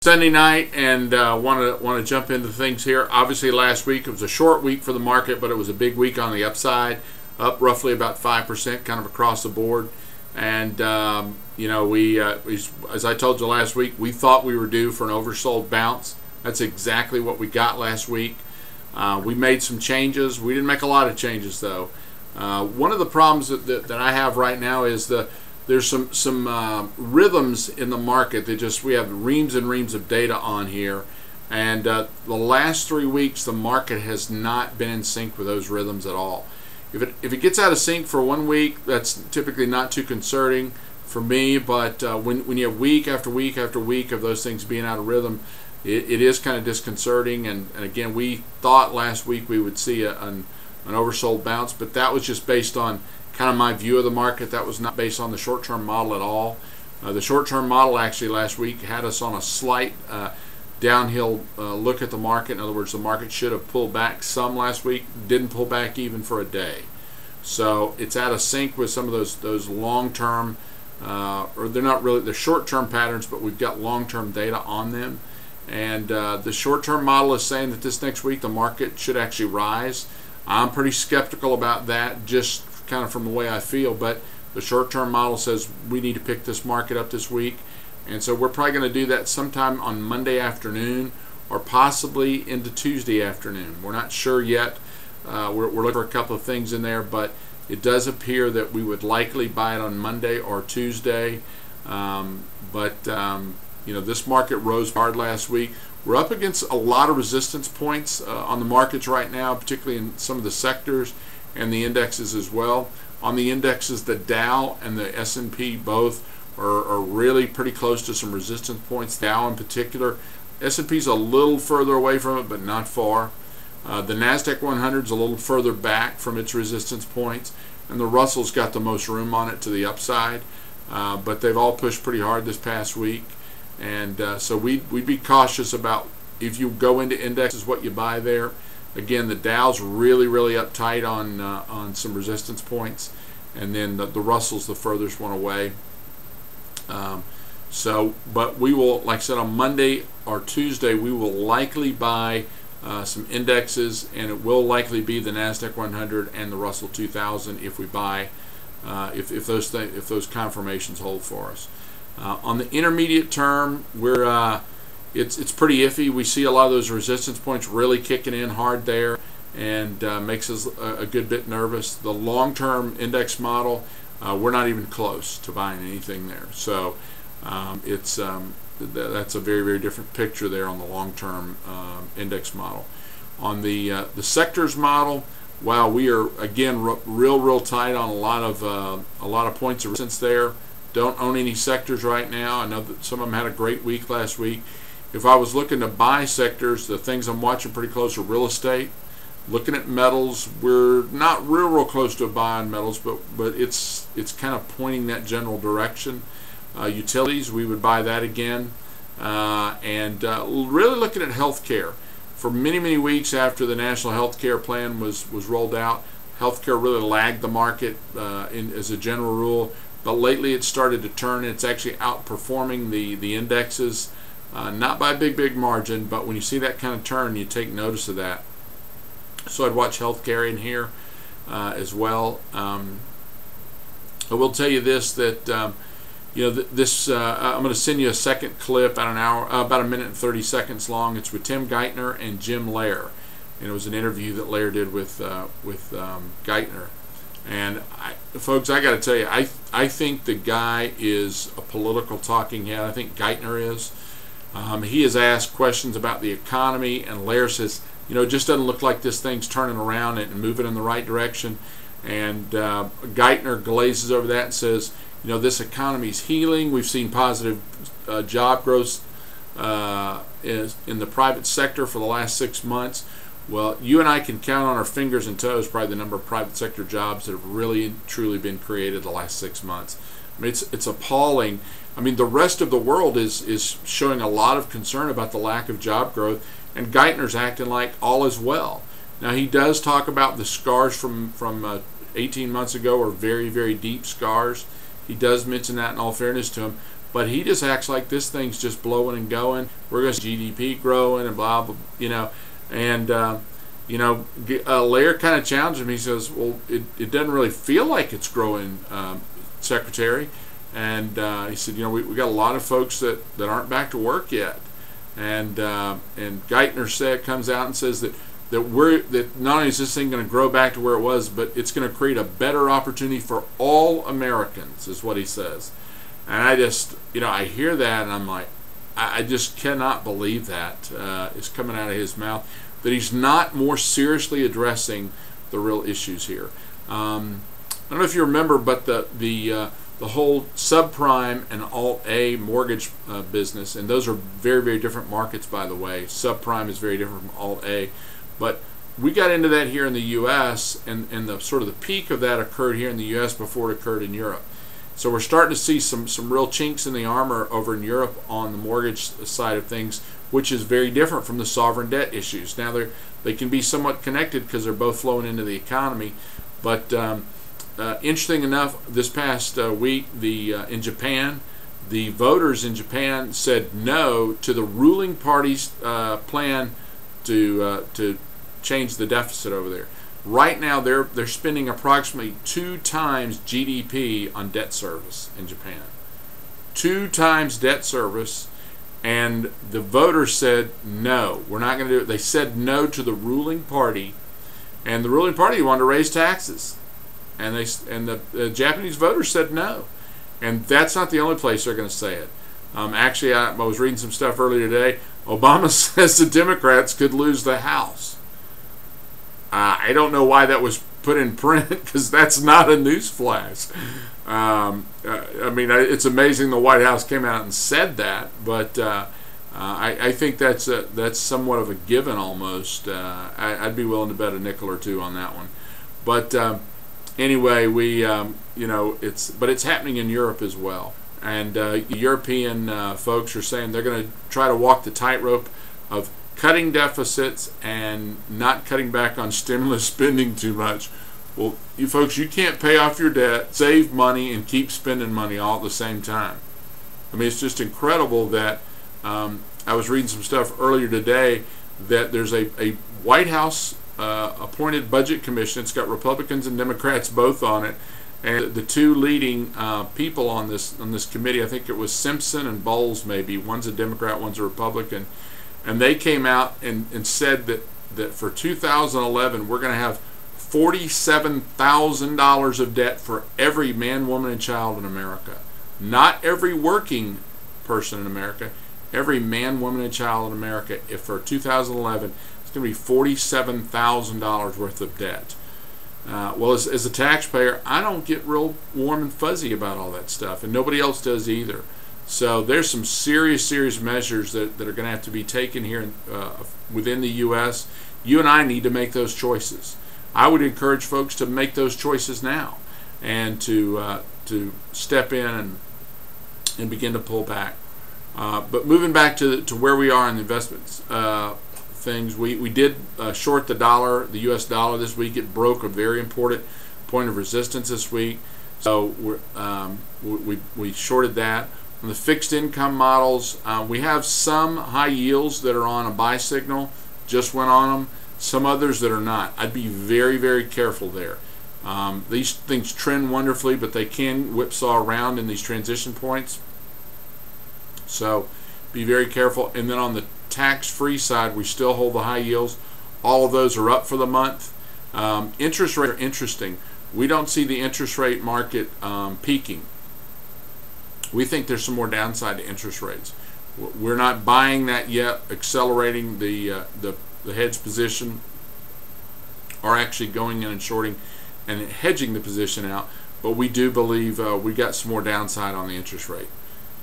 Sunday night, and want to jump into things here. Obviously, last week it was a short week for the market, but it was a big week on the upside, up roughly about 5%, kind of across the board. And you know, we as I told you last week, we thought we were due for an oversold bounce. That's exactly what we got last week. We made some changes. We didn't make a lot of changes though. One of the problems that I have right now is there's some rhythms in the market that we have reams and reams of data on here, and the last 3 weeks the market has not been in sync with those rhythms at all. If it gets out of sync for 1 week, that's typically not too concerning for me, but when you have week after week after week of those things being out of rhythm, it is kind of disconcerting. And again, we thought last week we would see an oversold bounce, but that was just based on kind of my view of the market. That was not based on the short-term model at all. The short-term model actually last week had us on a slight downhill look at the market. In other words, the market should have pulled back some last week, didn't pull back even for a day. So it's out of sync with some of those long-term, or they're not really, they're short-term patterns, but we've got long-term data on them. And the short-term model is saying that this next week the market should actually rise. I'm pretty skeptical about that, just kind of from the way I feel, but the short-term model says we need to pick this market up this week, and so we're probably going to do that sometime on Monday afternoon or possibly into Tuesday afternoon. We're not sure yet. We're looking for a couple of things in there, but it does appear that we would likely buy it on Monday or Tuesday. You know, this market rose hard last week. We're up against a lot of resistance points on the markets right now, particularly in some of the sectors and the indexes as well. On the indexes, the Dow and the S&P both are really pretty close to some resistance points. Dow in particular. S&P's a little further away from it, but not far. The NASDAQ 100 is a little further back from its resistance points, and the Russell's got the most room on it to the upside. But they've all pushed pretty hard this past week, and so we'd be cautious about, if you go into indexes, what you buy there. Again, the Dow's really uptight on some resistance points, and then the Russell's the furthest one away. But we will, like I said, on Monday or Tuesday, we will likely buy some indexes, and it will likely be the NASDAQ 100 and the Russell 2000 if we buy, if those confirmations hold for us. On the intermediate term, it's pretty iffy. We see a lot of those resistance points really kicking in hard there, and makes us a good bit nervous. The long-term index model, we're not even close to buying anything there. So that's a very different picture there on the long-term index model. On the sectors model, wow, we are again real tight on a lot of points of resistance there. Don't own any sectors right now. I know that some of them had a great week last week. If I was looking to buy sectors, the things I'm watching pretty close are real estate. Looking at metals, we're not real close to a buy on metals, but it's kind of pointing that general direction. Utilities, we would buy that again. And really looking at healthcare. For many weeks after the National Healthcare Plan was rolled out, healthcare really lagged the market as a general rule. But lately it's started to turn. It's actually outperforming the indexes, not by a big margin, but when you see that kind of turn, you take notice of that. So I'd watch healthcare in here as well. I will tell you this, that you know, I'm going to send you a second clip, about a minute and 30 seconds long. It's with Tim Geithner and Jim Loehr, and it was an interview that Loehr did with Geithner. And folks, I got to tell you, I think the guy is a political talking head. I think Geithner is. He has asked questions about the economy, and Loehr says, you know, it just doesn't look like this thing's turning around and moving in the right direction. And Geithner glazes over that and says, you know, this economy's healing. We've seen positive job growth in the private sector for the last 6 months. Well, you and I can count on our fingers and toes probably the number of private sector jobs that have really truly been created the last 6 months. I mean, it's appalling. I mean, the rest of the world is showing a lot of concern about the lack of job growth, and Geithner's acting like all is well. Now, he does talk about the scars from 18 months ago are very deep scars. He does mention that, in all fairness to him, but he just acts like this thing's just blowing and going. We're going to see GDP growing and blah blah, and Lair kind of challenged him. He says, well, it doesn't really feel like it's growing, Secretary. And he said, we got a lot of folks that aren't back to work yet. And Geithner comes out and says that not only is this thing going to grow back to where it was, but it's going to create a better opportunity for all Americans, is what he says. And I just, I hear that and I'm like, I just cannot believe that is coming out of his mouth, that he's not more seriously addressing the real issues here. I don't know if you remember, but the whole subprime and Alt-A mortgage business, and those are very, very different markets, by the way. Subprime is very different from Alt-A, but we got into that here in the U.S., and the sort of the peak of that occurred here in the U.S. before it occurred in Europe. So we're starting to see some real chinks in the armor over in Europe on the mortgage side of things, which is very different from the sovereign debt issues. Now they can be somewhat connected because they're both flowing into the economy, but interesting enough, this past week, in Japan, the voters in Japan said no to the ruling party's plan to change the deficit over there. Right now, they're spending approximately 2 times GDP on debt service in Japan. 2 times debt service, and the voters said no, we're not going to do it. They said no to the ruling party, and the ruling party wanted to raise taxes. And the Japanese voters said no, and that's not the only place they're going to say it. Actually, I was reading some stuff earlier today. Obama says the Democrats could lose the House. I don't know why that was put in print, because that's not a news flash. It's amazing the White House came out and said that, but I think that's somewhat of a given almost. I'd be willing to bet a nickel or two on that one, but. Anyway, it's happening in Europe as well, and European folks are saying they're going to try to walk the tightrope of cutting deficits and not cutting back on stimulus spending too much. Well, you folks, you can't pay off your debt, save money, and keep spending money all at the same time. It's just incredible that I was reading some stuff earlier today that there's a White House appointed budget commission. It's got Republicans and Democrats both on it, and the 2 leading people on this committee, I think it was Simpson and Bowles, maybe one's a Democrat, one's a Republican, and they came out and said that for 2011 we're going to have $47,000 of debt for every man, woman, and child in America. Not every working person in America, every man, woman, and child in America. If for 2011 it's going to be $47,000 worth of debt. Well, as a taxpayer, I don't get real warm and fuzzy about all that stuff, and nobody else does either. So there's some serious measures that are going to have to be taken here within the U.S. You and I need to make those choices. I would encourage folks to make those choices now, and to step in and begin to pull back. But moving back to where we are in the investments things, we did short the dollar, the U.S. dollar this week. It broke a very important point of resistance this week, so we shorted that. On the fixed income models, we have some high yields that are on a buy signal, just went on them. Some others that are not. I'd be very, very careful there. These things trend wonderfully, but they can whipsaw around in these transition points. So be very careful. And then on the tax-free side, we still hold the high yields. All of those are up for the month. Interest rates are interesting. We don't see the interest rate market peaking. We think there's some more downside to interest rates. We're not buying that yet, accelerating the hedge position, or actually going in and shorting and hedging the position out. But we do believe we got some more downside on the interest rate.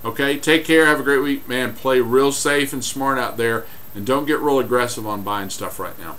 Okay, take care. Have a great week, man. Play real safe and smart out there, and don't get real aggressive on buying stuff right now.